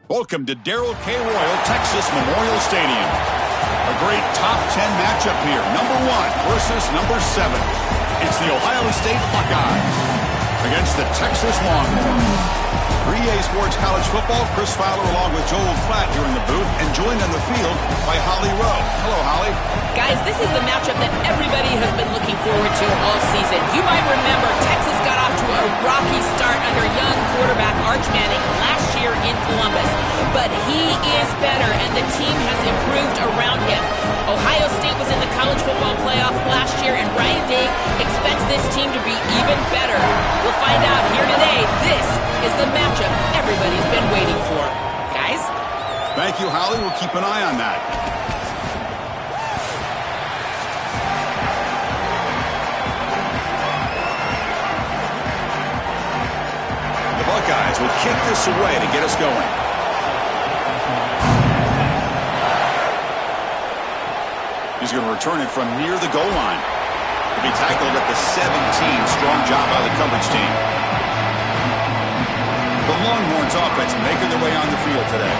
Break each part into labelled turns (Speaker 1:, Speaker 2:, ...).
Speaker 1: Welcome to Darrell K. Royal, Texas Memorial Stadium. A great top 10 matchup here. Number 1 versus number 7. It's the Ohio State Buckeyes against the Texas Longhorns. 3A Sports College Football, Chris Fowler along with Joel Klatt here in the booth, and joined on the field by Holly Rowe. Hello, Holly.
Speaker 2: Guys, this is the matchup that everybody has been looking forward to all season. You might remember Texas got off to a rocky start under young quarterback Arch Manning last year in Columbus. But he is better, and the team has improved around him. Ohio State was in the college football playoff last year, and Ryan Day expects this team to be even better. We'll find out here today. This is the matchup everybody's been waiting for. Guys?
Speaker 1: Thank you, Holly. We'll keep an eye on that. The Buckeyes will kick this away to get us going. He's going to return it from near the goal line. He'll be tackled at the 17. Strong job by the coverage team. The Longhorns offense making their way on the field today.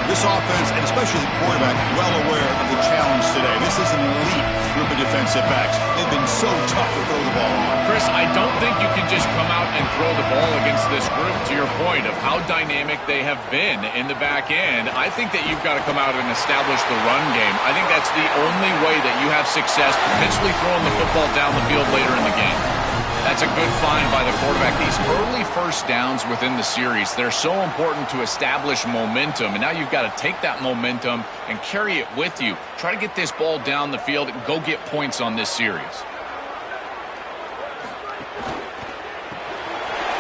Speaker 1: This offense, and especially the quarterback, well aware of the challenge today. This is an elite group of defensive backs. They've been so tough to throw the ball on.
Speaker 3: Chris, I don't think you can just come out and throw the ball against this group, to your point of how dynamic they have been in the back end. I think that you've got to come out and establish the run game. I think that's the only way that you have success, potentially throwing the football down the field later in the game. That's a good find by the quarterback. These early first downs within the series, they're so important to establish momentum. And now you've got to take that momentum and carry it with you. Try to get this ball down the field and go get points on this series.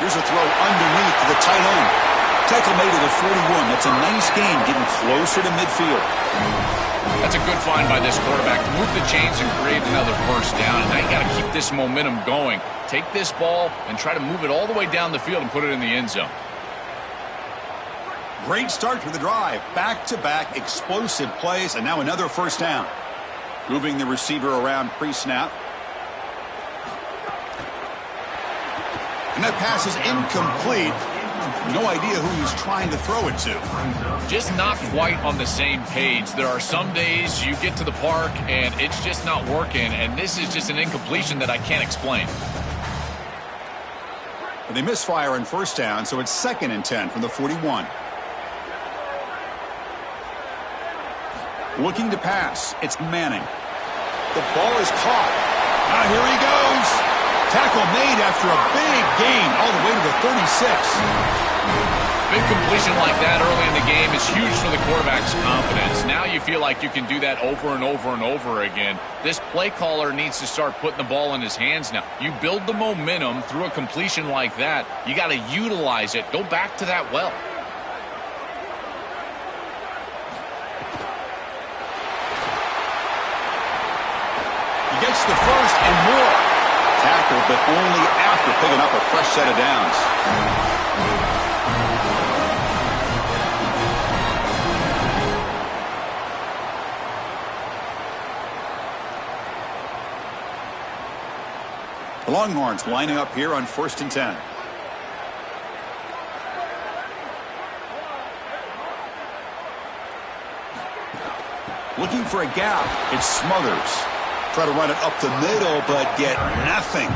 Speaker 1: Here's a throw underneath to the tight end. Tackle made at the 41. That's a nice gain, getting closer to midfield.
Speaker 3: That's a good find by this quarterback to move the chains and create another first down. And now you got to keep this momentum going. Take this ball and try to move it all the way down the field and put it in the end zone.
Speaker 1: Great start to the drive. Back-to-back explosive plays, and now another first down. Moving the receiver around pre-snap. And that pass is incomplete. No idea who he's trying to throw it to.
Speaker 3: Just not quite on the same page. There are some days you get to the park and it's just not working, and this is just an incompletion that I can't explain.
Speaker 1: They misfire on first down, so it's 2nd and 10 from the 41. Looking to pass. It's Manning. The ball is caught. Now here he goes. Tackle made after a big gain all the way to the 36.
Speaker 3: Big completion like that early in the game is huge for the quarterback's confidence. Now you feel like you can do that over and over and over again. This play caller needs to start putting the ball in his hands now. You build the momentum through a completion like that. You got to utilize it. Go back to that well.
Speaker 1: He gets the first and more. Tackle, but only after picking up a fresh set of downs. The Longhorns lining up here on 1st and 10. Looking for a gap. It's Smothers. Try to run it up the middle, but get nothing.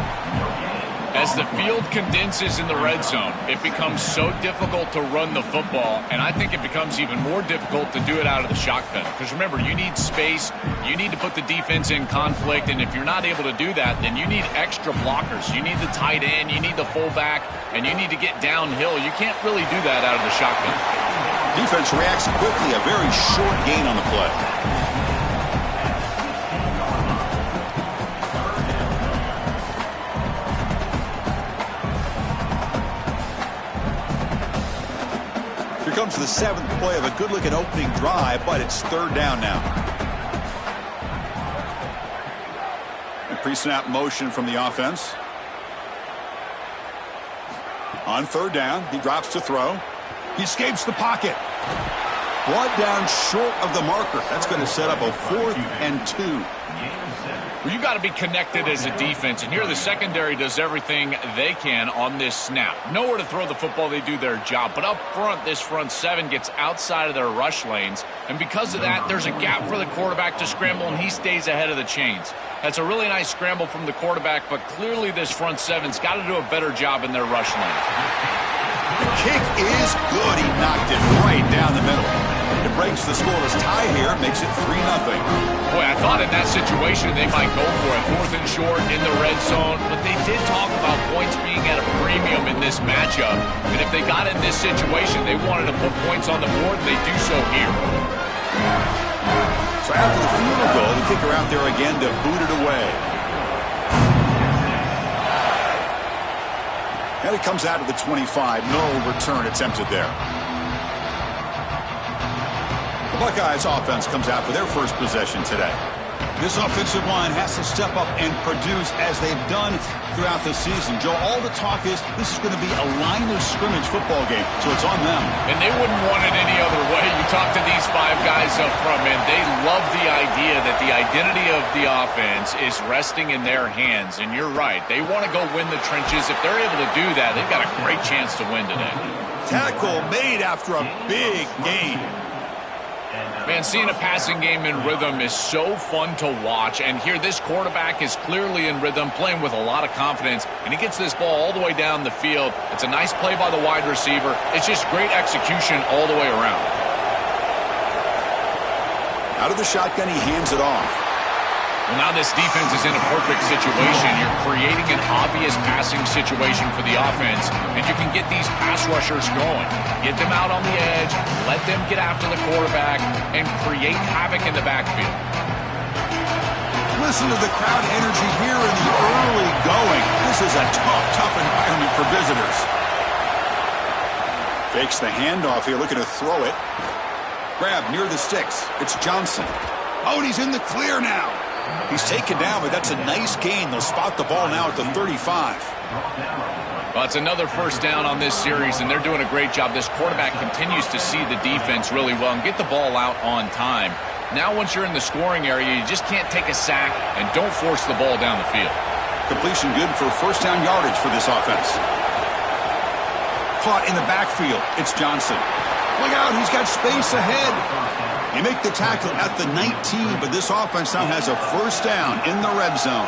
Speaker 3: As the field condenses in the red zone, it becomes so difficult to run the football, and I think it becomes even more difficult to do it out of the shotgun. Because remember, you need space, you need to put the defense in conflict, and if you're not able to do that, then you need extra blockers. You need the tight end, you need the fullback, and you need to get downhill. You can't really do that out of the shotgun.
Speaker 1: Defense reacts quickly, a very short gain on the play. Here comes the 7th play of a good-looking opening drive, but it's 3rd down now. A pre-snap motion from the offense. On 3rd down, he drops to throw. He escapes the pocket. Brought down short of the marker. That's going to set up a 4th and 2.
Speaker 3: Well, you got to be connected as a defense, and here the secondary does everything they can on this snap. Nowhere to throw the football, they do their job. But up front, this front seven gets outside of their rush lanes, and because of that, there's a gap for the quarterback to scramble, and he stays ahead of the chains. That's a really nice scramble from the quarterback, but clearly this front seven's got to do a better job in their rush lanes.
Speaker 1: The kick is good. He knocked it right down the middle. It breaks the scoreless tie here, makes it 3-0.
Speaker 3: Boy, I thought in that situation they might go for it. 4th and short in the red zone, but they did talk about points being at a premium in this matchup. And if they got in this situation, they wanted to put points on the board, and they do so here.
Speaker 1: So after the field goal, the kicker out there again to boot it away. And it comes out to the 25. No return attempted there. The Buckeyes offense comes out for their first possession today. This offensive line has to step up and produce as they've done throughout the season. Joe, all the talk is this is going to be a line of scrimmage football game, so it's on them.
Speaker 3: And they wouldn't want it any other way. You talk to these 5 guys up front, man, they love the idea that the identity of the offense is resting in their hands. And you're right. They want to go win the trenches. If they're able to do that, they've got a great chance to win today.
Speaker 1: Tackle made after a big gain.
Speaker 3: Man, seeing a passing game in rhythm is so fun to watch. And here, this quarterback is clearly in rhythm, playing with a lot of confidence. And he gets this ball all the way down the field. It's a nice play by the wide receiver. It's just great execution all the way around.
Speaker 1: Out of the shotgun, he hands it off.
Speaker 3: Well, now this defense is in a perfect situation. You're creating an obvious passing situation for the offense, and you can get these pass rushers going. Get them out on the edge, let them get after the quarterback, and create havoc in the backfield.
Speaker 1: Listen to the crowd energy here in the early going. This is a tough environment for visitors. Fakes the handoff here, looking to throw it. Grab near the sticks. It's Johnson. Oh, and he's in the clear now. He's taken down, but that's a nice gain. They'll spot the ball now at the 35.
Speaker 3: Well, it's another first down on this series, and they're doing a great job. This quarterback continues to see the defense really well and get the ball out on time. Now, once you're in the scoring area, you just can't take a sack and don't force the ball down the field.
Speaker 1: Completion good for first down yardage for this offense. Caught in the backfield. It's Johnson. Look out, he's got space ahead. You make the tackle at the 19, but this offense now has a first down in the red zone.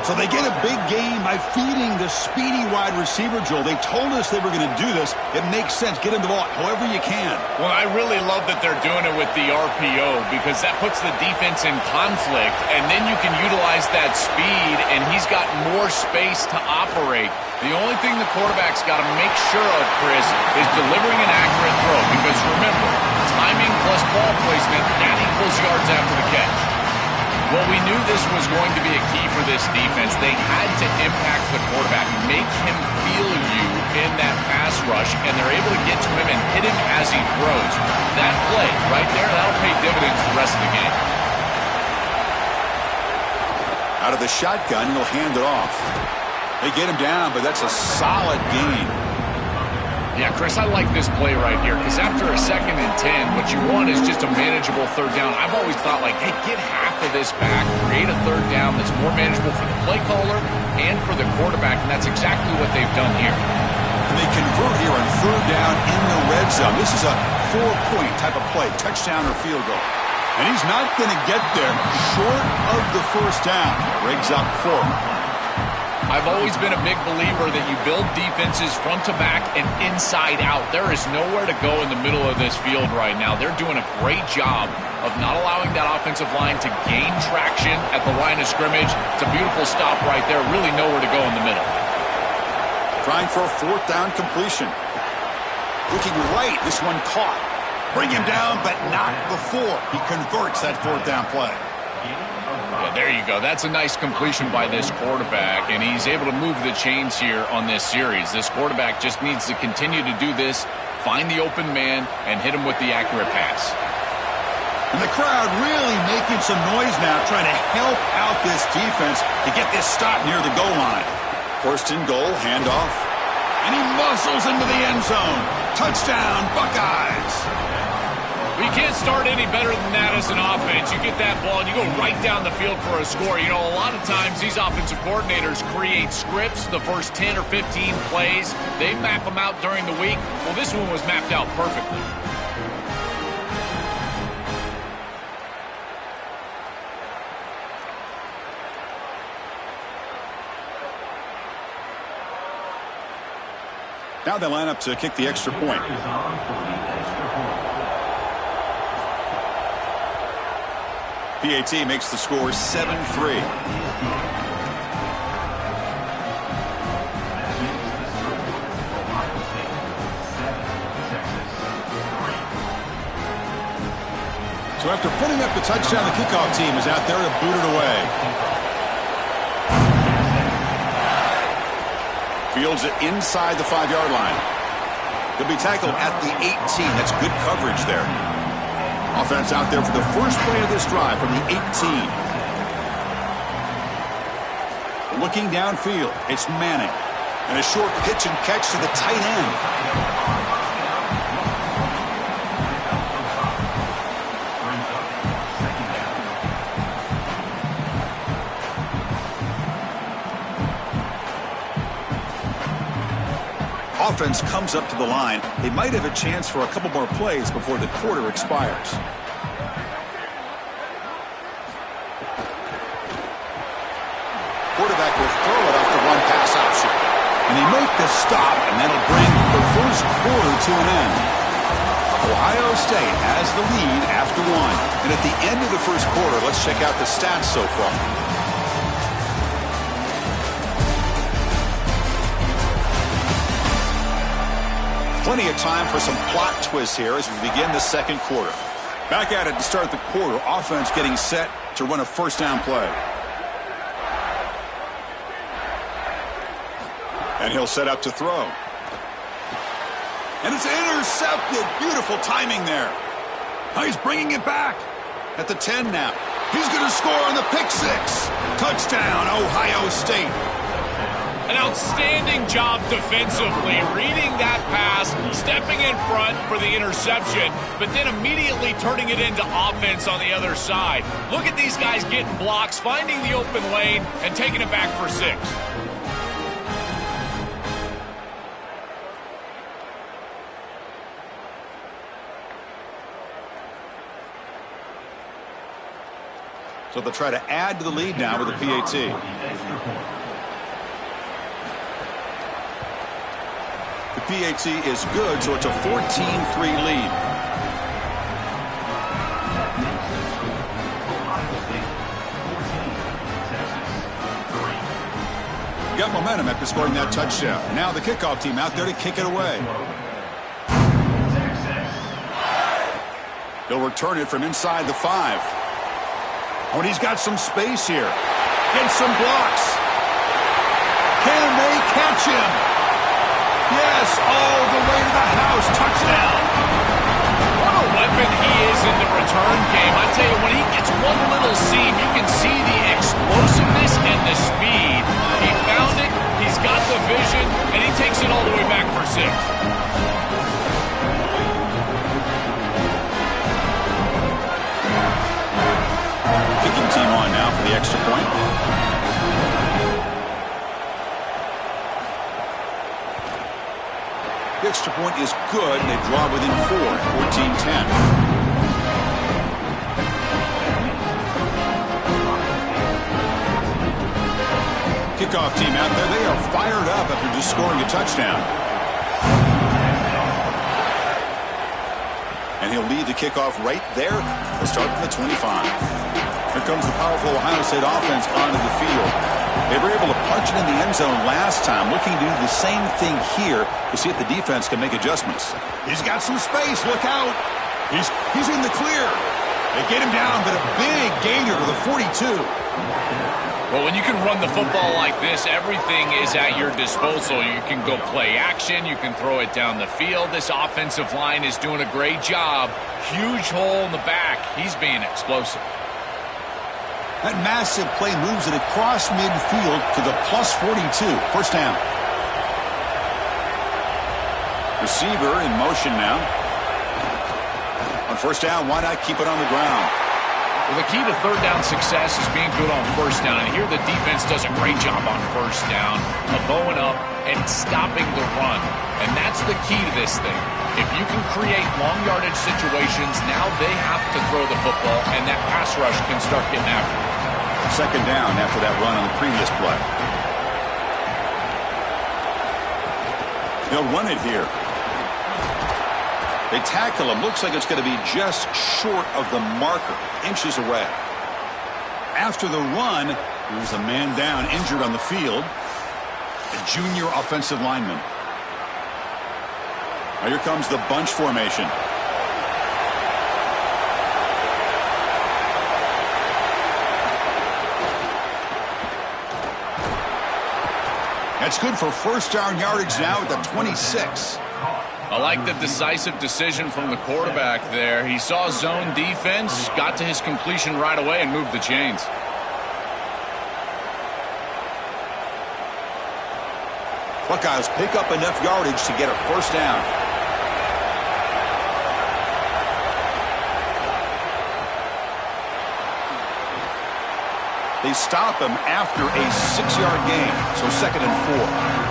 Speaker 1: So they get a big gain by feeding the speedy wide receiver, Joel. They told us they were going to do this. It makes sense. Get him the ball however you can.
Speaker 3: Well, I really love that they're doing it with the RPO because that puts the defense in conflict, and then you can utilize that speed, and he's got more space to operate. The only thing the quarterback's got to make sure of, Chris, is delivering an accurate throw because, remember, timing plus ball placement, that equals yards after the catch. Well, we knew this was going to be a key for this defense. They had to impact the quarterback, make him feel you in that pass rush, and they're able to get to him and hit him as he throws. That play right there, that'll pay dividends the rest of the game.
Speaker 1: Out of the shotgun, he'll hand it off. They get him down, but that's a solid gain.
Speaker 3: Yeah, Chris, I like this play right here because after a 2nd and 10, what you want is just a manageable third down. I've always thought, like, hey, get half of this back, create a third down that's more manageable for the play caller and for the quarterback, and that's exactly what they've done here.
Speaker 1: And they convert here on third down in the red zone. This is a 4-point type of play, touchdown or field goal. And he's not going to get there short of the first down. Briggs up 4.
Speaker 3: I've always been a big believer that you build defenses front to back and inside out. There is nowhere to go in the middle of this field right now. They're doing a great job of not allowing that offensive line to gain traction at the line of scrimmage. It's a beautiful stop right there. Really nowhere to go in the middle.
Speaker 1: Trying for a 4th down completion. Looking right, this one caught. Bring him down, but not before he converts that 4th down play.
Speaker 3: Yeah, there you go. That's a nice completion by this quarterback, and he's able to move the chains here on this series. This quarterback just needs to continue to do this, find the open man, and hit him with the accurate pass.
Speaker 1: And the crowd really making some noise now, trying to help out this defense to get this stop near the goal line. 1st and goal, handoff, and he muscles into the end zone. Touchdown, Buckeyes!
Speaker 3: Well, you can't start any better than that as an offense. You get that ball and you go right down the field for a score. You know, a lot of times these offensive coordinators create scripts, the first 10 or 15 plays. They map them out during the week. Well, this one was mapped out perfectly.
Speaker 1: Now they line up to kick the extra point. PAT makes the score 7-3. So after putting up the touchdown, the kickoff team is out there to boot it away. Fields it inside the 5-yard line. He'll be tackled at the 18. That's good coverage there. Offense out there for the first play of this drive from the 18. Looking downfield, it's Manning. And a short pitch and catch to the tight end. Offense comes up to the line. They might have a chance for a couple more plays before the quarter expires. Quarterback will throw it off the one pass option. And they make the stop, and that'll bring the first quarter to an end. Ohio State has the lead after one. And at the end of the first quarter, let's check out the stats so far. Plenty of time for some plot twists here as we begin the second quarter. Back at it to start the quarter. Offense getting set to run a first down play. And he'll set up to throw. And it's intercepted. Beautiful timing there. Now he's bringing it back at the 10 now. He's going to score on the pick six. Touchdown, Ohio State.
Speaker 3: An outstanding job defensively, reading that pass, stepping in front for the interception, but then immediately turning it into offense on the other side. Look at these guys getting blocks, finding the open lane, and taking it back for 6.
Speaker 1: So they'll try to add to the lead now with the PAT. The PAT is good, so it's a 14-3 lead. Got momentum after scoring that touchdown. Now the kickoff team out there to kick it away. They'll return it from inside the 5. Oh, and he's got some space here. Gets some blocks. Can they catch him? Yes, all the way to the house. Touchdown.
Speaker 3: What a weapon he is in the return game. I tell you, when he gets one little seam, you can see the explosiveness and the speed. He found it, he's got the vision, and he takes it all the way back for 6.
Speaker 1: Kicking team on now for the extra point. The extra point is good, and they draw within 4, 14-10. Kickoff team out there, they are fired up after just scoring a touchdown. And he'll lead the kickoff right there. He'll start from the 25. Here comes the powerful Ohio State offense onto the field. They were able to punch it in the end zone last time, looking to do the same thing here to see if the defense can make adjustments. He's got some space. Look out. He's in the clear. They get him down, but a big gainer to the 42.
Speaker 3: Well, when you can run the football like this, everything is at your disposal. You can go play action. You can throw it down the field. This offensive line is doing a great job. Huge hole in the back. He's being explosive.
Speaker 1: That massive play moves it across midfield to the plus 42. First down. Receiver in motion now. On first down, why not keep it on the ground?
Speaker 3: Well, the key to third down success is being good on first down. And here the defense does a great job on first down of bowing up and stopping the run. And that's the key to this thing. If you can create long yardage situations, now they have to throw the football, and that pass rush can start getting after it.
Speaker 1: Second down after that run on the previous play. They'll run it here. They tackle him. Looks like it's going to be just short of the marker, inches away. After the run, there's a man down, injured on the field. A junior offensive lineman. Now here comes the bunch formation. That's good for first down yardage now at the 26.
Speaker 3: I like the decisive decision from the quarterback there. He saw zone defense, got to his completion right away, and moved the chains.
Speaker 1: Buckeyes pick up enough yardage to get a first down. They stop him after a 6-yard gain, so 2nd and 4.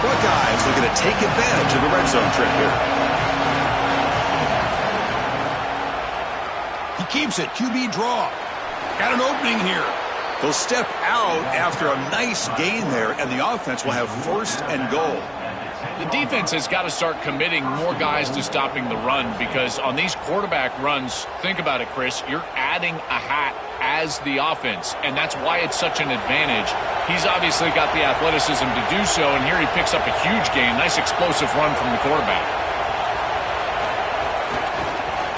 Speaker 1: Buckeyes looking to take advantage of the red zone trip here. He keeps it. QB draw. Got an opening here. He'll step out after a nice gain there, and the offense will have first and goal.
Speaker 3: The defense has got to start committing more guys to stopping the run, because on these quarterback runs, think about it, Chris, you're adding a hat as the offense, and that's why it's such an advantage. He's obviously got the athleticism to do so, and here he picks up a huge gain. Nice explosive run from the quarterback.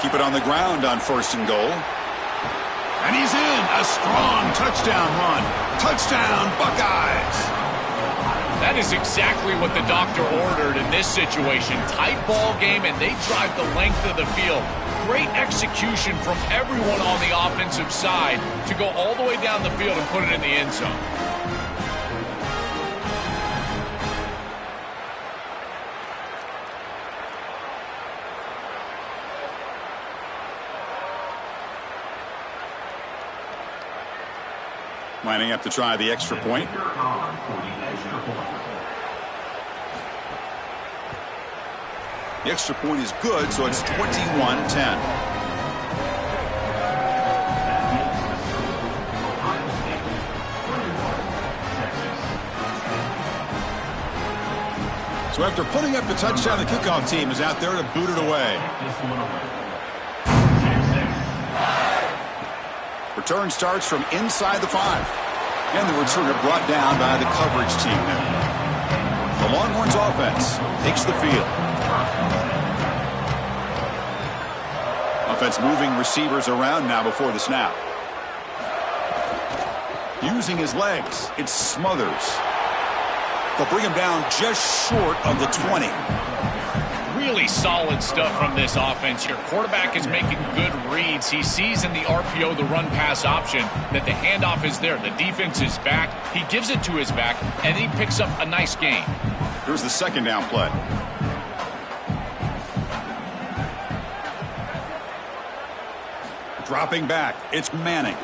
Speaker 1: Keep it on the ground on first and goal. And he's in. A strong touchdown run. Touchdown, Buckeyes.
Speaker 3: That is exactly what the doctor ordered in this situation. Tight ball game, and they drive the length of the field. Great execution from everyone on the offensive side to go all the way down the field and put it in the end zone.
Speaker 1: Lining up to try the extra point. The extra point is good, so it's 21-10. So after putting up the touchdown, the kickoff team is out there to boot it away. Return starts from inside the 5. And the returner brought down by the coverage team there. The Longhorns offense takes the field. Offense moving receivers around now before the snap. Using his legs, it's Smothers. They'll bring him down just short of the 20.
Speaker 3: Really solid stuff from this offense here. Quarterback is making good reads. He sees in the RPO, the run-pass option, that the handoff is there. The defense is back. He gives it to his back, and he picks up a nice gain.
Speaker 1: Here's the second down play. Dropping back, it's Manning.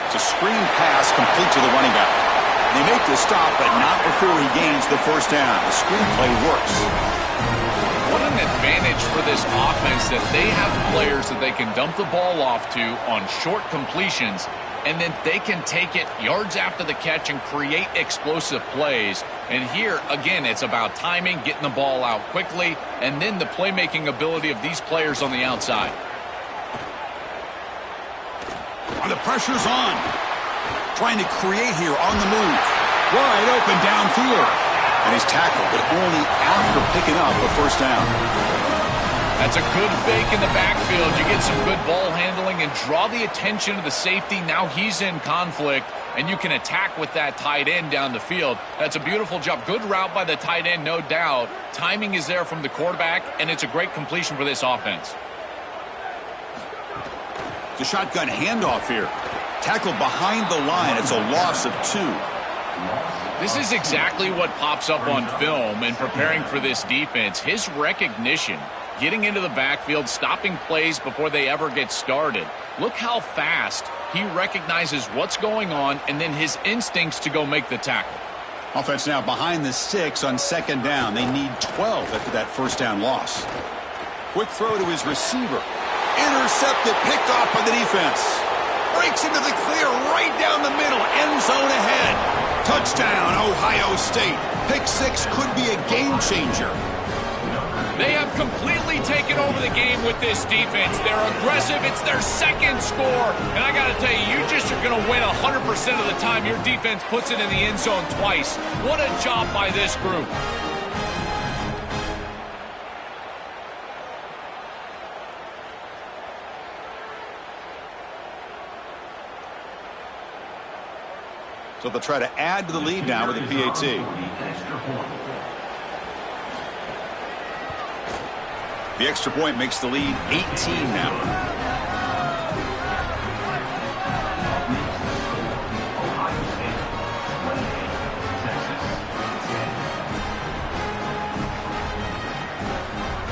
Speaker 1: It's a screen pass complete to the running back. They make the stop, but not before he gains the first down. The screenplay works.
Speaker 3: What an advantage for this offense that they have players that they can dump the ball off to on short completions, and then they can take it yards after the catch and create explosive plays. And here, again, it's about timing, getting the ball out quickly, and then the playmaking ability of these players on the outside.
Speaker 1: The pressure's on. Trying to create here on the move. Wide open downfield. And he's tackled, but only after picking up a first down.
Speaker 3: That's a good fake in the backfield. You get some good ball handling and draw the attention of the safety. Now he's in conflict, and you can attack with that tight end down the field. That's a beautiful job. Good route by the tight end, no doubt. Timing is there from the quarterback, and it's a great completion for this offense.
Speaker 1: It's a shotgun handoff here. Tackled behind the line. It's a loss of 2.
Speaker 3: This is exactly what pops up on film in preparing for this defense. His recognition, getting into the backfield, stopping plays before they ever get started. Look how fast he recognizes what's going on and then his instincts to go make the tackle.
Speaker 1: Offense now behind the 6 on 2nd down. They need 12 after that first down loss. Quick throw to his receiver. Intercepted, picked off by the defense. Breaks into the clear right down the middle. End zone ahead. Touchdown, Ohio State. Pick 6 could be a game changer.
Speaker 3: They have completely taken over the game with this defense. They're aggressive. It's their second score. And I got to tell you, you just are going to win 100% of the time your defense puts it in the end zone twice. What a job by this group.
Speaker 1: So they'll try to add to the lead now with a PAT. The extra point makes the lead 18 now.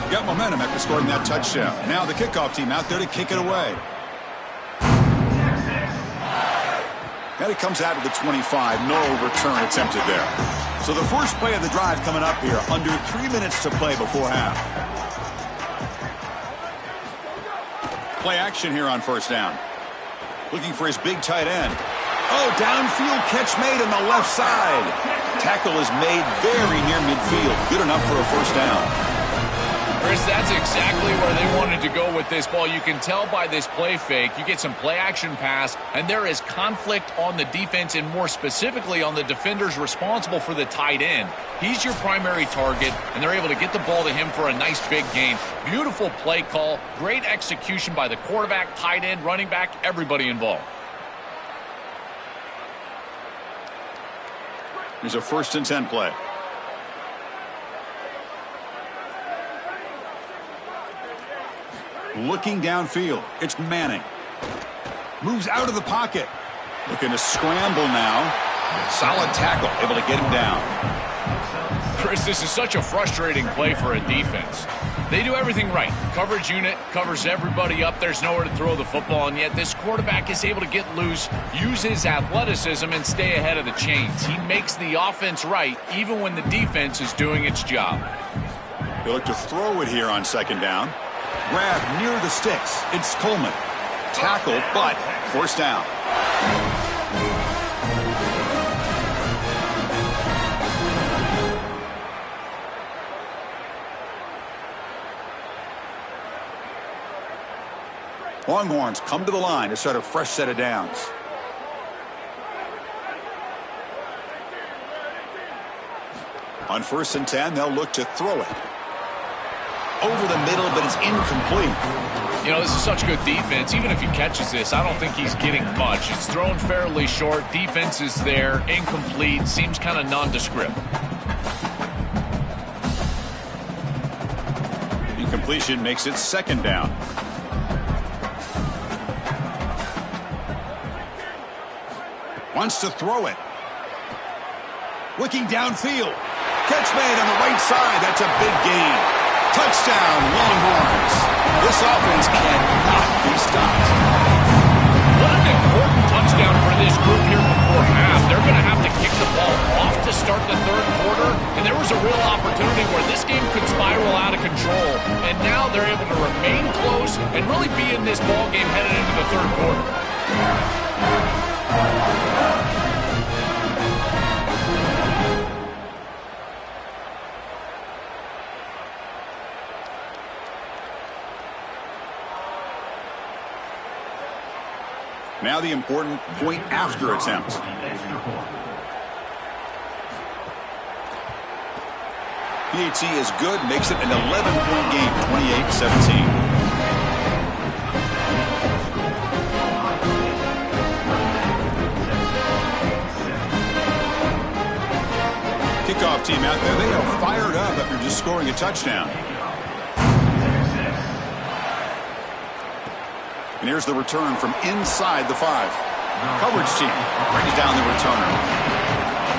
Speaker 1: Got momentum after scoring that touchdown. Now the kickoff team out there to kick it away. And it comes out to the 25. No return attempted there. So the first play of the drive coming up here. Under 3 minutes to play before half. Play action here on first down. Looking for his big tight end. Oh, downfield catch made on the left side. Tackle is made very near midfield. Good enough for a first down.
Speaker 3: Chris, that's exactly where they wanted to go with this ball. You can tell by this play fake. You get some play action pass, and there is conflict on the defense and more specifically on the defenders responsible for the tight end. He's your primary target, and they're able to get the ball to him for a nice big gain. Beautiful play call, great execution by the quarterback, tight end, running back, everybody involved.
Speaker 1: Here's a 1st and 10 play. Looking downfield. It's Manning. Moves out of the pocket. Looking to scramble now. Solid tackle. Able to get him down.
Speaker 3: Chris, this is such a frustrating play for a defense. They do everything right. Coverage unit covers everybody up. There's nowhere to throw the football, and yet this quarterback is able to get loose, use his athleticism, and stay ahead of the chains. He makes the offense right, even when the defense is doing its job.
Speaker 1: They look to throw it here on 2nd down. Grab near the sticks. It's Coleman. Tackle, but first down. Longhorns come to the line to start a fresh set of downs. On 1st and 10, they'll look to throw it. Over the middle, but it's incomplete.
Speaker 3: You know, this is such good defense. Even if he catches this, I don't think he's getting much. It's thrown fairly short. Defense is there. Incomplete. Seems kind of nondescript.
Speaker 1: Incompletion makes it 2nd down. Wants to throw it. Looking downfield. Catch made on the right side. That's a big gain. Touchdown, Longhorns. This offense cannot be stopped.
Speaker 3: What an important touchdown for this group here before half. They're going to have to kick the ball off to start the 3rd quarter, and there was a real opportunity where this game could spiral out of control, and now they're able to remain close and really be in this ball game headed into the 3rd quarter.
Speaker 1: Now the important point after attempt. PAT is good, makes it an 11-point game, 28-17. Kickoff team out there, they are fired up after just scoring a touchdown. And here's the return from inside the 5. Coverage team brings down the returner.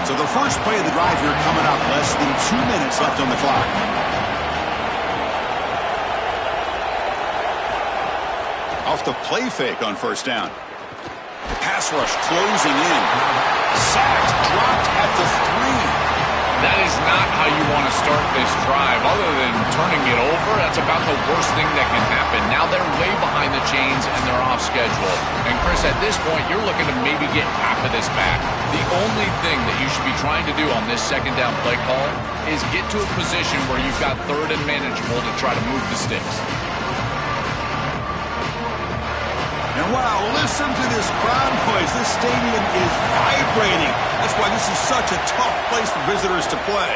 Speaker 1: So the first play of the drive here coming up, less than 2 minutes left on the clock. Off the play fake on first down. Pass rush closing in. Sacked, dropped at the 3.
Speaker 3: That is not how you want to start this drive. Other than turning it over, that's about the worst thing that can happen. Now they're way behind the chains and they're off schedule. And Chris, at this point, you're looking to maybe get half of this back. The only thing that you should be trying to do on this second down play call is get to a position where you've got third and manageable to try to move the sticks.
Speaker 1: And wow, listen to this crowd noise. This stadium is vibrating. That's why this is such a tough place for visitors to play.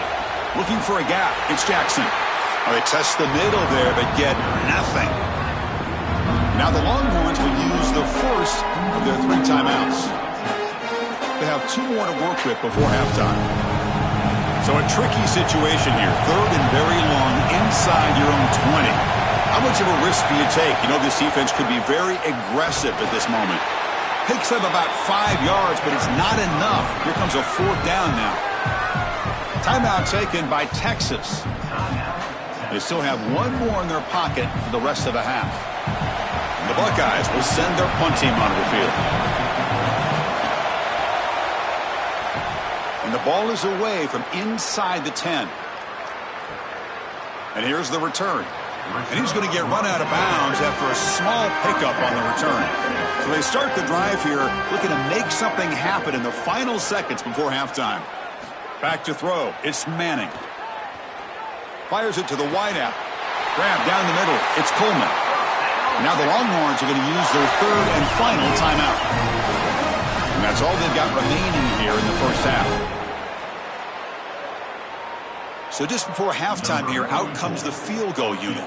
Speaker 1: Looking for a gap. It's Jackson. They test the middle there, but get nothing. Now the Longhorns will use the first of their 3 timeouts. They have 2 more to work with before halftime. So a tricky situation here. Third and very long inside your own 20. How much of a risk do you take? You know this defense could be very aggressive at this moment. Takes them about 5 yards, but it's not enough. Here comes a 4th down now. Timeout taken by Texas. They still have 1 more in their pocket for the rest of the half. And the Buckeyes will send their punt team onto the field. And the ball is away from inside the 10. And here's the return. And he's going to get run out of bounds after a small pickup on the return. So they start the drive here looking to make something happen in the final seconds before halftime. Back to throw. It's Manning. Fires it to the wideout. Grab down the middle. It's Coleman. Now the Longhorns are going to use their 3rd and final timeout. And that's all they've got remaining here in the first half. So just before halftime here, out comes the field goal unit.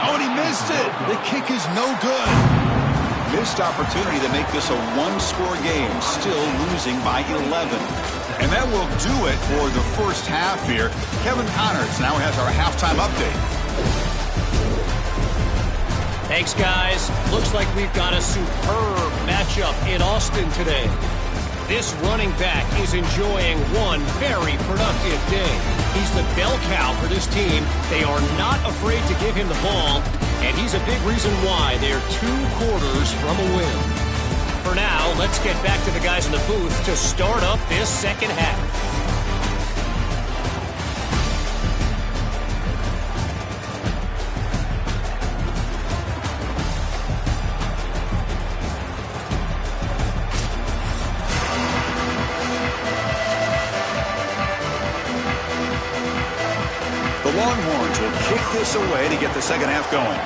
Speaker 1: Oh, and he missed it. The kick is no good. Missed opportunity to make this a 1-score game, still losing by 11. And that will do it for the first half here. Kevin Connors now has our halftime update.
Speaker 4: Thanks, guys. Looks like we've got a superb matchup in Austin today. This running back is enjoying one very productive day. He's the bell cow for this team. They are not afraid to give him the ball, and he's a big reason why they're 2 quarters from a win. For now, let's get back to the guys in the booth to start up this second half.
Speaker 1: The Longhorns will kick this away to get the second half going.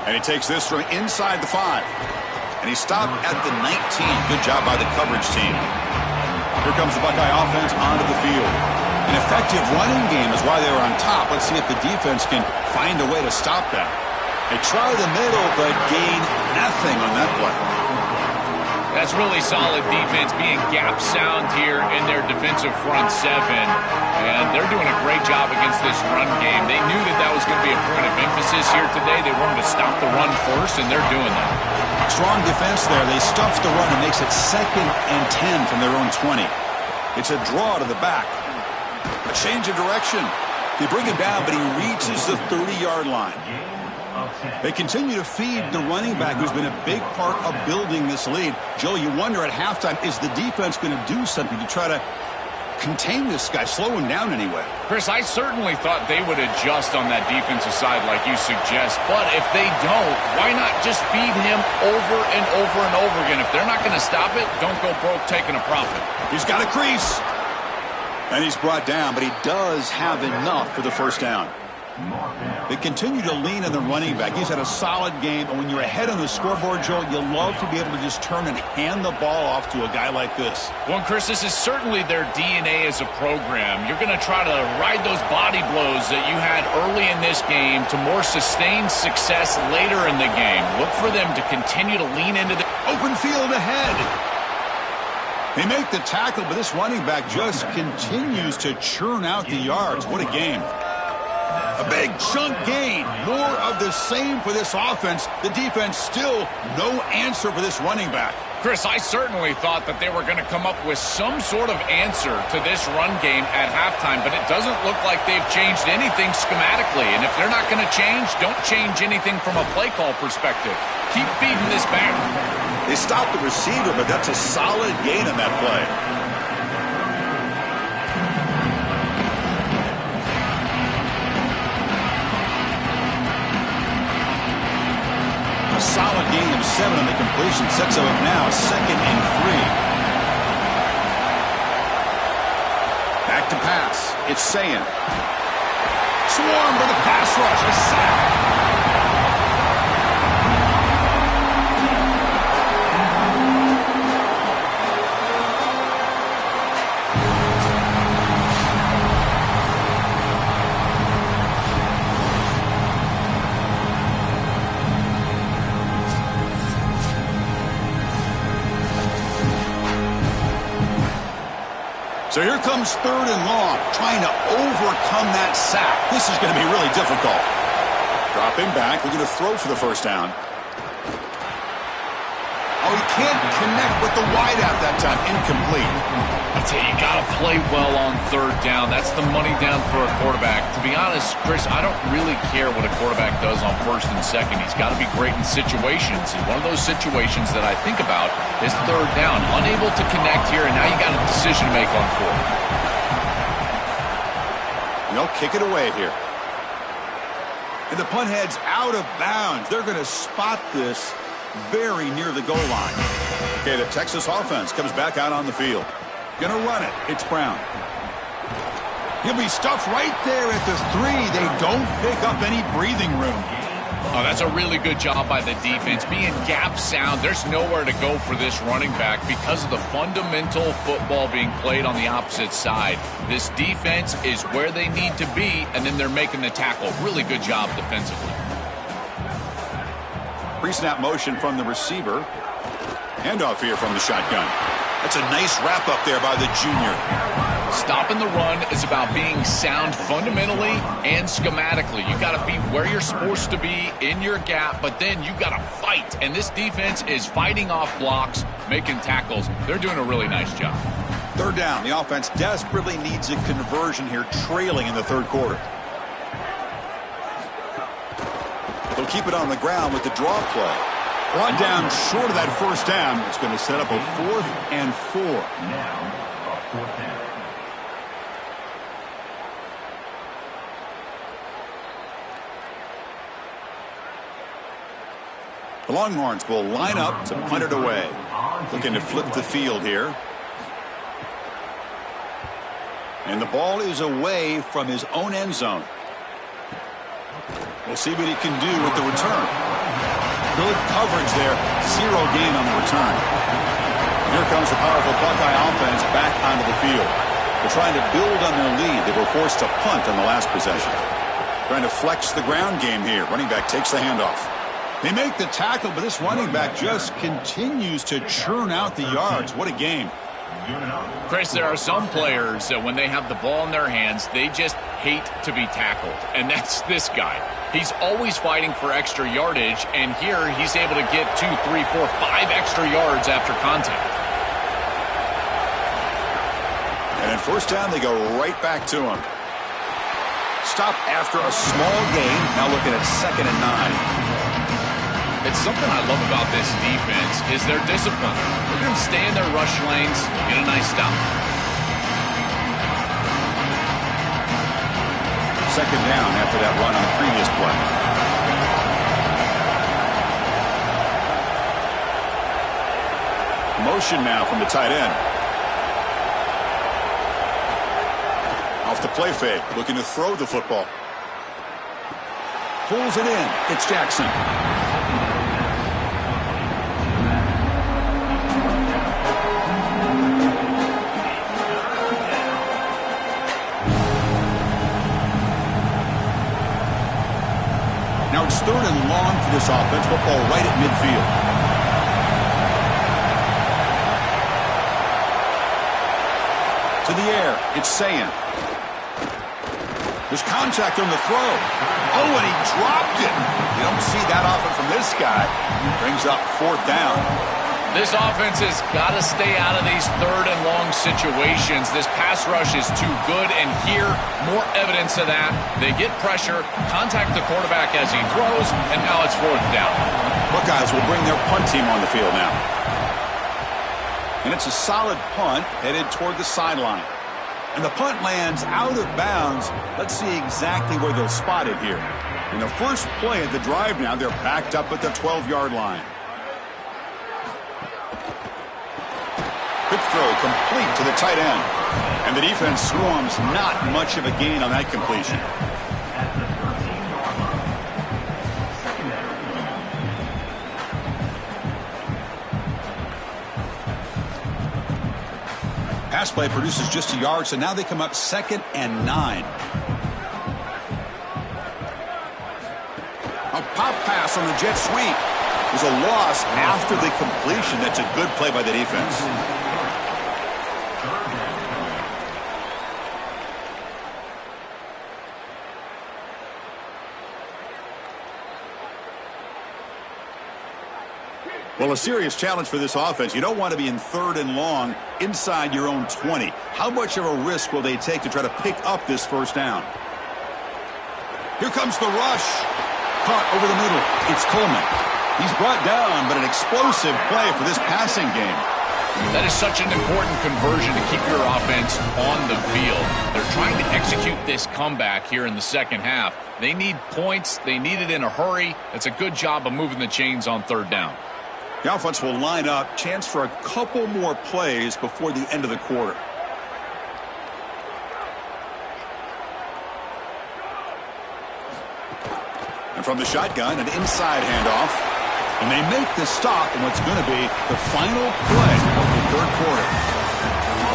Speaker 1: And he takes this from inside the 5. And he stopped at the 19. Good job by the coverage team. Here comes the Buckeye offense onto the field. An effective running game is why they were on top. Let's see if the defense can find a way to stop that. They try the middle, but gain nothing on that play.
Speaker 3: That's really solid defense, being gap sound here in their defensive front 7. And they're doing a great job against this run game. They knew that that was going to be a point of emphasis here today. They wanted to stop the run first, and they're doing that.
Speaker 1: Strong defense there. They stuffs the run and makes it 2nd and 10 from their own 20. It's a draw to the back. A change of direction. They bring him down, but he reaches the 30-yard line. They continue to feed the running back, who's been a big part of building this lead. Joe, you wonder at halftime, is the defense going to do something to try to contain this guy, slow him down anyway?
Speaker 3: Chris, I certainly thought they would adjust on that defensive side like you suggest. But if they don't, why not just feed him over and over and over again? If they're not going to stop it, don't go broke taking a profit.
Speaker 1: He's got a crease. And he's brought down, but he does have enough for the first down. They continue to lean on the running back. He's had a solid game, and when you're ahead on the scoreboard, Joe, you love to be able to just turn and hand the ball off to a guy like this.
Speaker 3: Well, Chris, this is certainly their DNA as a program. You're going to try to ride those body blows that you had early in this game to more sustained success later in the game. Look for them to continue to lean into the
Speaker 1: open field ahead. They make the tackle, but this running back just continues to churn out the yards. What a game. A big chunk gain. More of the same for this offense. The defense still no answer for this running back.
Speaker 3: Chris, I certainly thought that they were going to come up with some sort of answer to this run game at halftime, but it doesn't look like they've changed anything schematically. And if they're not going to change, don't change anything from a play call perspective. Keep feeding this back.
Speaker 1: They stopped the receiver, but that's a solid gain on that play. A solid gain of 7 on the completion sets them up now, 2nd and 3. Back to pass. It's Sayin. Swarmed by the pass rush. A sack. So here comes 3rd and long, trying to overcome that sack. This is going to be really difficult. Dropping back, looking to throw for the first down. Oh, he can't connect with the wideout that time. Incomplete.
Speaker 3: I tell you, you got to play well on 3rd down. That's the money down for a quarterback. To be honest, Chris, I don't really care what a quarterback does on 1st and 2nd. He's got to be great in situations. And one of those situations that I think about is 3rd down. Unable to connect here, and now you got a decision to make on 4th.
Speaker 1: They'll kick it away here. And the punt head's out of bounds. They're going to spot this very near the goal line. Okay, the Texas offense comes back out on the field. Gonna run it. It's Brown. He'll be stuffed right there at the 3. They don't pick up any breathing room.
Speaker 3: Oh, that's a really good job by the defense. Being gap sound, there's nowhere to go for this running back because of the fundamental football being played on the opposite side. This defense is where they need to be, and then they're making the tackle. Really good job defensively.
Speaker 1: Pre-snap motion from the receiver. Handoff here from the shotgun. That's a nice wrap up there by the junior.
Speaker 3: Stopping the run is about being sound fundamentally and schematically. You got to be where you're supposed to be in your gap, but then you got to fight. And this defense is fighting off blocks, making tackles. They're doing a really nice job.
Speaker 1: 3rd down. The offense desperately needs a conversion here, trailing in the 3rd quarter. They'll keep it on the ground with the draw play. Brought down short of that 1st down. It's going to set up a 4th and 4.
Speaker 5: Now, a 4th down.
Speaker 1: The Longhorns will line up to punt it away. Looking to flip the field here. And the ball is away from his own end zone. We'll see what he can do with the return. Good coverage there. 0 gain on the return. Here comes the powerful Buckeye offense back onto the field. They're trying to build on their lead. They were forced to punt on the last possession. Trying to flex the ground game here. Running back takes the handoff. They make the tackle, but this running back just continues to churn out the yards. What a game.
Speaker 3: Chris, there are some players that when they have the ball in their hands, they just hate to be tackled. And that's this guy. He's always fighting for extra yardage, and here he's able to get 2, 3, 4, 5 extra yards after contact.
Speaker 1: And in 1st down, they go right back to him. Stop after a small gain. Now looking at 2nd and 9.
Speaker 3: It's something I love about this defense is their discipline. They're going to stay in their rush lanes, get a nice stop.
Speaker 1: 2nd down after that run on the previous play. Motion now from the tight end. Off the play fake, looking to throw the football. Pulls it in. It's Jackson. Now it's 3rd and long for this offense. Football right at midfield. To the air, it's Sayan. There's contact on the throw. Oh, and he dropped it. You don't see that often from this guy. Brings up 4th down.
Speaker 3: This offense has got to stay out of these 3rd and long situations. This pass rush is too good, and here, more evidence of that. They get pressure, contact the quarterback as he throws, and now it's 4th down.
Speaker 1: Buckeyes will bring their punt team on the field now. And it's a solid punt headed toward the sideline. And the punt lands out of bounds. Let's see exactly where they'll spot it here. In the first play of the drive now, they're backed up at the 12-yard line. Quick throw complete to the tight end. And the defense swarms, not much of a gain on that completion. Pass play produces just a yard, so now they come up 2nd and 9. A pop pass on the jet sweep. There's a loss after the completion. That's a good play by the defense. Well, a serious challenge for this offense. You don't want to be in 3rd and long inside your own 20. How much of a risk will they take to try to pick up this 1st down? Here comes the rush. Caught over the middle. It's Coleman. He's brought down, but an explosive play for this passing game.
Speaker 3: That is such an important conversion to keep your offense on the field. They're trying to execute this comeback here in the 2nd half. They need points. They need it in a hurry. It's a good job of moving the chains on 3rd down.
Speaker 1: The offense will line up. Chance for a couple more plays before the end of the quarter. And from the shotgun, an inside handoff. And they make the stop in what's going to be the final play of the 3rd quarter.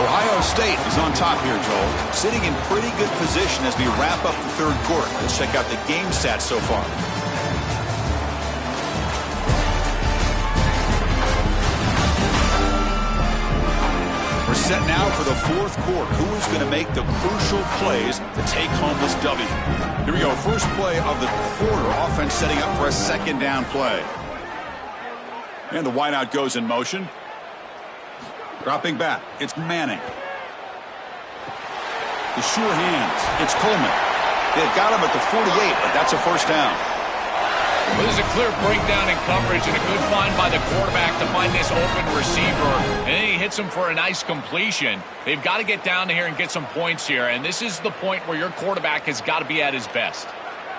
Speaker 1: Ohio State is on top here, Joel. Sitting in pretty good position as we wrap up the 3rd quarter. Let's check out the game stats so far. We're set now for the 4th quarter. Who is going to make the crucial plays to take home this W? Here we go. First play of the quarter. Offense setting up for a 2nd down play. And the wideout goes in motion. Dropping back. It's Manning. The sure hands. It's Coleman. They've got him at the 48, but that's a 1st down.
Speaker 3: Well, there's a clear breakdown in coverage and a good find by the quarterback to find this open receiver. And then he hits him for a nice completion. They've got to get down to here and get some points here. And this is the point where your quarterback has got to be at his best.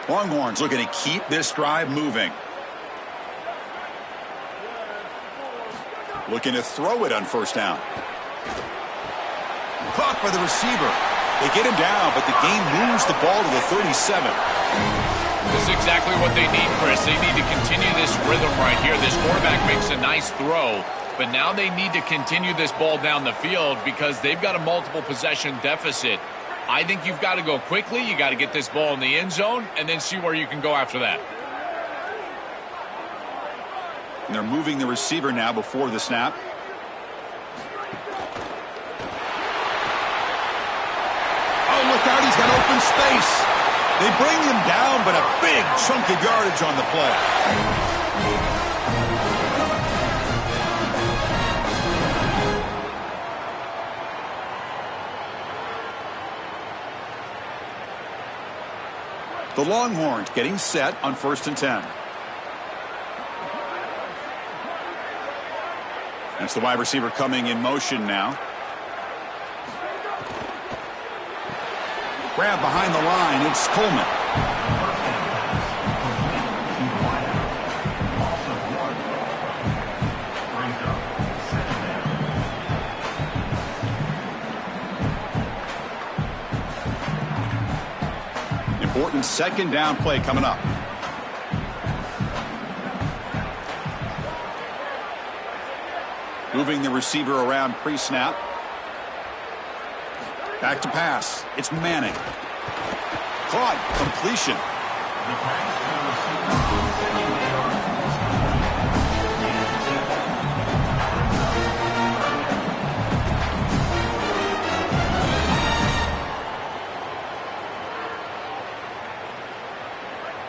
Speaker 1: Longhorns looking to keep this drive moving. Looking to throw it on 1st down. Caught by the receiver. They get him down, but the game moves the ball to the 37.
Speaker 3: This is exactly what they need, Chris. They need to continue this rhythm right here. This quarterback makes a nice throw, but now they need to continue this ball down the field because they've got a multiple possession deficit. I think you've got to go quickly. You got to get this ball in the end zone and then see where you can go after that.
Speaker 1: And they're moving the receiver now before the snap. Oh, look out. He's got open space. They bring him down, but a big chunk of yardage on the play. The Longhorns getting set on 1st and 10. That's the wide receiver coming in motion now. Grab behind the line. It's Coleman. Important 2nd down play coming up. Moving the receiver around pre-snap. Back to pass. It's Manning. Caught. Completion.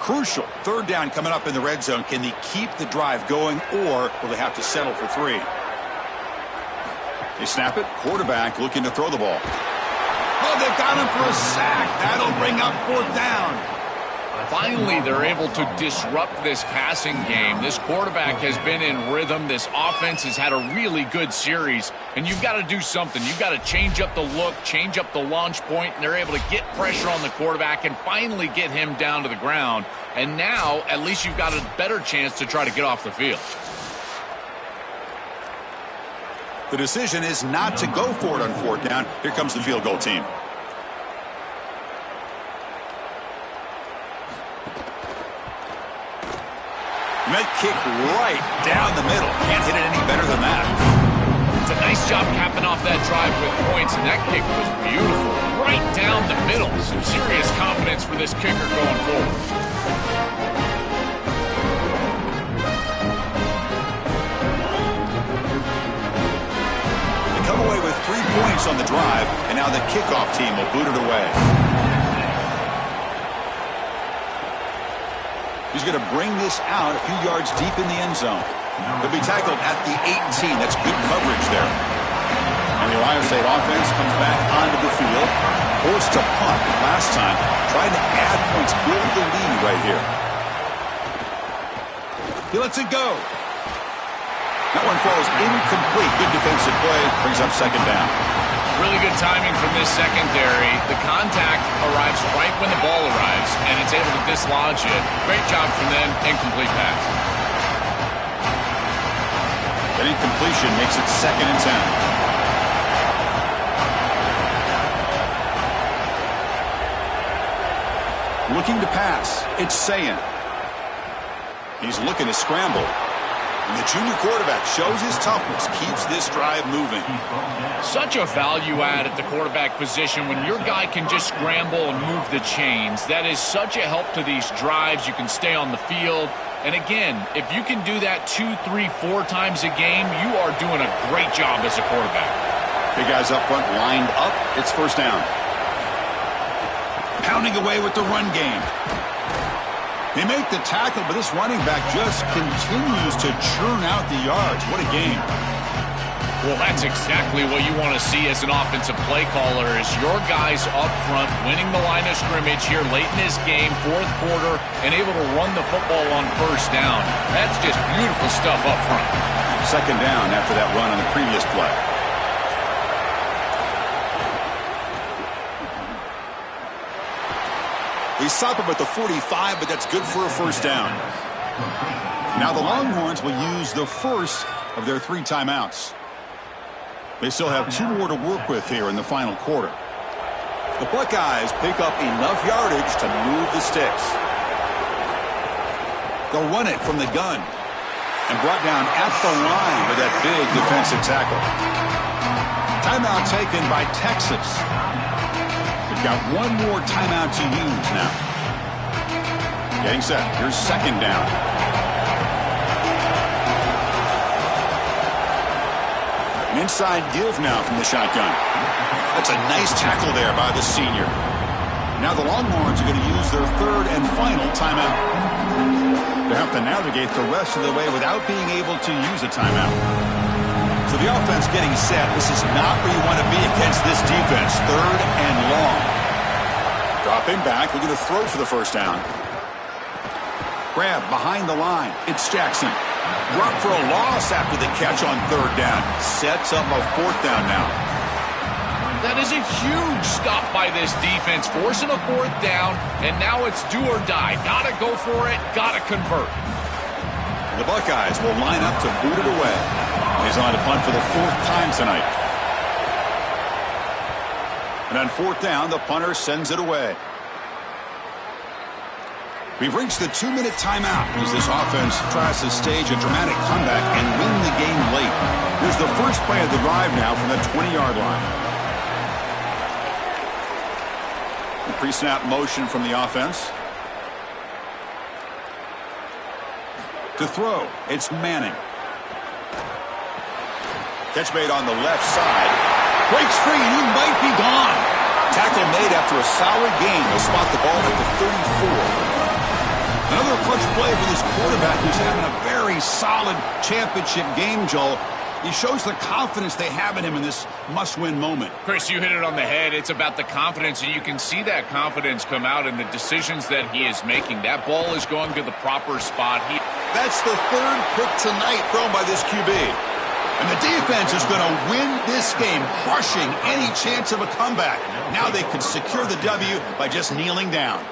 Speaker 1: Crucial. Third down coming up in the red zone. Can they keep the drive going, or will they have to settle for 3? They snap it. Quarterback looking to throw the ball. Oh, they got him for a sack. That'll bring up 4th down.
Speaker 3: Finally, they're able to disrupt this passing game. This quarterback has been in rhythm. This offense has had a really good series, and you've got to do something. You've got to change up the look, change up the launch point, and they're able to get pressure on the quarterback and finally get him down to the ground. And now, at least you've got a better chance to try to get off the field.
Speaker 1: The decision is not to go for it on 4th down. Here comes the field goal team. Might kick right down the middle. Can't hit it any better than that.
Speaker 3: It's a nice job capping off that drive with points, and that kick was beautiful. Right down the middle. Some serious confidence for this kicker going forward. They
Speaker 1: come away with 3 points on the drive, and now the kickoff team will boot it away. He's going to bring this out a few yards deep in the end zone. He'll be tackled at the 18. That's good coverage there. And the Ohio State offense comes back onto the field. Forced to punt last time. Trying to add points, build the lead right here. He lets it go. That one falls incomplete. Good defensive play. Brings up 2nd down.
Speaker 3: Really good timing from this secondary. The contact arrives right when the ball arrives, and it's able to dislodge it. Great job from them. Incomplete pass.
Speaker 1: That incompletion makes it 2nd and 10. Looking to pass. It's Sayin. He's looking to scramble. And the junior quarterback shows his toughness, keeps this drive moving.
Speaker 3: Such a value add at the quarterback position when your guy can just scramble and move the chains. That is such a help to these drives. You can stay on the field. And again, if you can do that 2, 3, 4 times a game, you are doing a great job as a quarterback.
Speaker 1: Big guys up front lined up. It's 1st down. Pounding away with the run game. They make the tackle, but this running back just continues to churn out the yards. What a game.
Speaker 3: Well, that's exactly what you want to see as an offensive play caller, is your guys up front winning the line of scrimmage here late in this game, 4th quarter, and able to run the football on 1st down. That's just beautiful stuff up front.
Speaker 1: 2nd down after that run on the previous play. They stop him at the 45, but that's good for a 1st down. Now the Longhorns will use the first of their 3 timeouts. They still have 2 more to work with here in the final quarter. The Buckeyes pick up enough yardage to move the sticks. They'll run it from the gun and brought down at the line with that big defensive tackle. Timeout taken by Texas. They've got 1 more timeout to use now. Getting set. Here's 2nd down. An inside give now from the shotgun. That's a nice tackle there by the senior. Now the Longhorns are going to use their 3rd and final timeout. They have to navigate the rest of the way without being able to use a timeout. So the offense getting set. This is not where you want to be against this defense. 3rd and long. Dropping back. Looking to throw for the 1st down. Grab behind the line. It's Jackson. Brought for a loss after the catch on 3rd down. Sets up a 4th down now.
Speaker 3: That is a huge stop by this defense, forcing a 4th down, and now it's do or die. Gotta go for it, gotta convert.
Speaker 1: The Buckeyes will line up to boot it away. He's on to punt for the 4th time tonight. And on 4th down, the punter sends it away. We've reached the 2-minute timeout as this offense tries to stage a dramatic comeback and win the game late. Here's the first play of the drive now from the 20-yard line. The pre-snap motion from the offense. To throw, it's Manning. Catch made on the left side. Breaks free, and he might be gone. Tackle made after a solid gain. They'll spot the ball at the 34. Another clutch play for this quarterback who's having a very solid championship game, Joel. He shows the confidence they have in him in this must-win moment.
Speaker 3: Chris, you hit it on the head. It's about the confidence, and you can see that confidence come out in the decisions that he is making. That ball is going to the proper spot.
Speaker 1: That's the third pick tonight thrown by this QB. And the defense is going to win this game, crushing any chance of a comeback. Now they can secure the W by just kneeling down.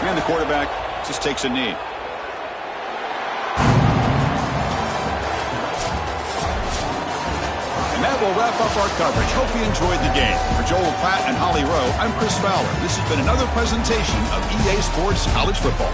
Speaker 1: And the quarterback just takes a knee. And that will wrap up our coverage. Hope you enjoyed the game. For Joel Platt and Holly Rowe, I'm Chris Fowler. This has been another presentation of EA Sports College Football.